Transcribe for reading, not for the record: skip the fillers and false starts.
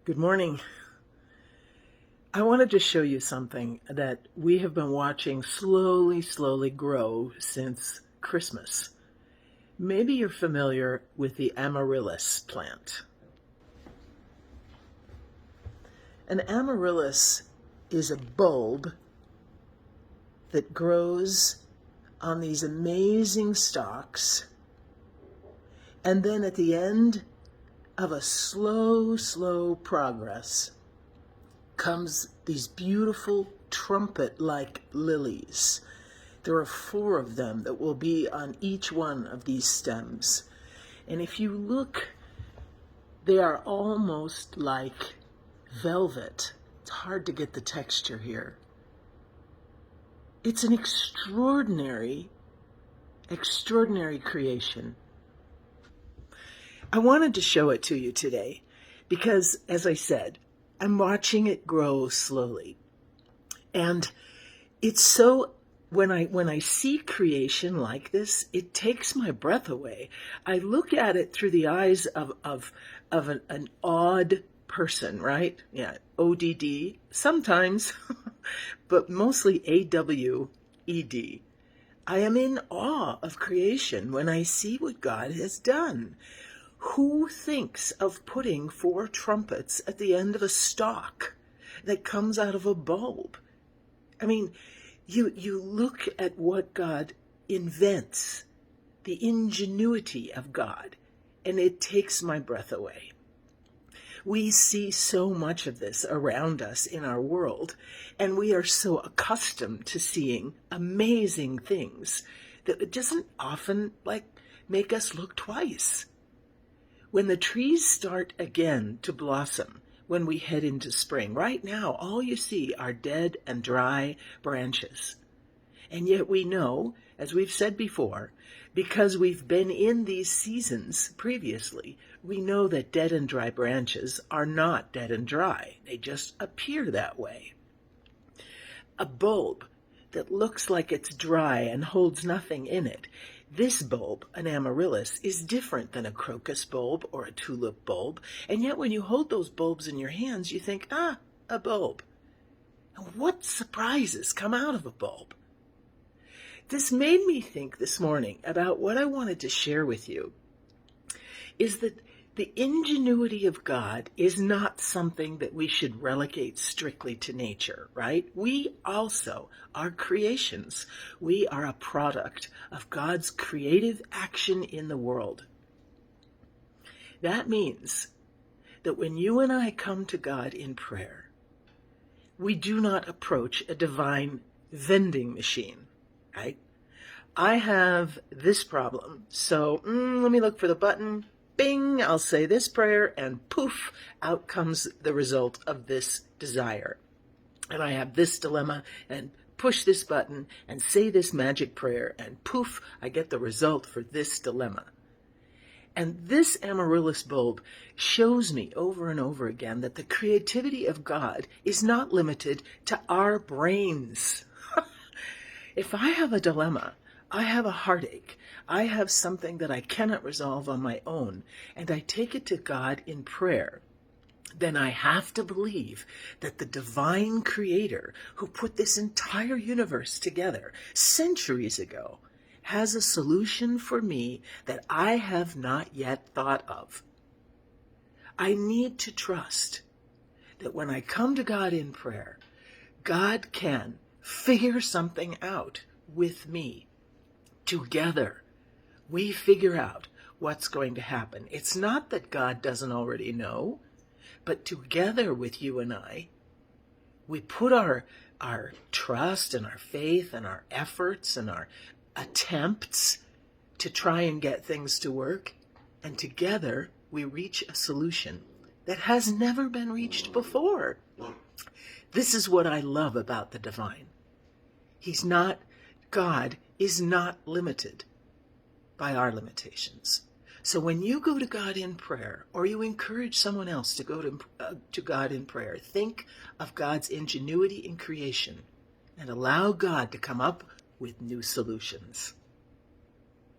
Good morning. I wanted to show you something that we have been watching slowly grow since Christmas. Maybe you're familiar with the amaryllis plant. An amaryllis is a bulb that grows on these amazing stalks, and then at the end of a slow progress comes these beautiful trumpet-like lilies. There are 4 of them that will be on each one of these stems. And if you look, they are almost like velvet. It's hard to get the texture here. It's an extraordinary creation. I wanted to show it to you today because, as I said, I'm watching it grow slowly. And it's so, when I see creation like this, it takes my breath away. I look at it through the eyes of an odd person, right? Yeah, ODD, sometimes, but mostly AWED. I am in awe of creation when I see what God has done. Who thinks of putting 4 trumpets at the end of a stalk that comes out of a bulb? I mean, you look at what God invents, the ingenuity of God, and it takes my breath away. We see so much of this around us in our world, and we are so accustomed to seeing amazing things that it doesn't often make us look twice. When the trees start again to blossom, when we head into spring, right now all you see are dead and dry branches. And yet we know, as we've said before, because we've been in these seasons previously, we know that dead and dry branches are not dead and dry. They just appear that way. A bulb that looks like it's dry and holds nothing in it. This bulb, an amaryllis, is different than a crocus bulb or a tulip bulb, and yet when you hold those bulbs in your hands, you think, a bulb. And what surprises come out of a bulb? This made me think this morning about what I wanted to share with you, is that the ingenuity of God is not something that we should relegate strictly to nature, right? We also are creations. We are a product of God's creative action in the world. That means that when you and I come to God in prayer, we do not approach a divine vending machine, right? I have this problem, so let me look for the button. Bing, I'll say this prayer, and poof, out comes the result of this desire. And I have this dilemma, and push this button, and say this magic prayer, and poof, I get the result for this dilemma. And this amaryllis bulb shows me over and over again that the creativity of God is not limited to our brains. If I have a dilemma, I have a heartache, I have something that I cannot resolve on my own, and I take it to God in prayer, then I have to believe that the divine creator who put this entire universe together centuries ago has a solution for me that I have not yet thought of. I need to trust that when I come to God in prayer, God can figure something out with me. Together, we figure out what's going to happen. It's not that God doesn't already know, but together with you and I, we put our trust and our faith and our efforts and our attempts to try and get things to work, and together we reach a solution that has never been reached before. This is what I love about the divine. God is not limited by our limitations. So when you go to God in prayer, or you encourage someone else to go to God in prayer, think of God's ingenuity in creation and allow God to come up with new solutions.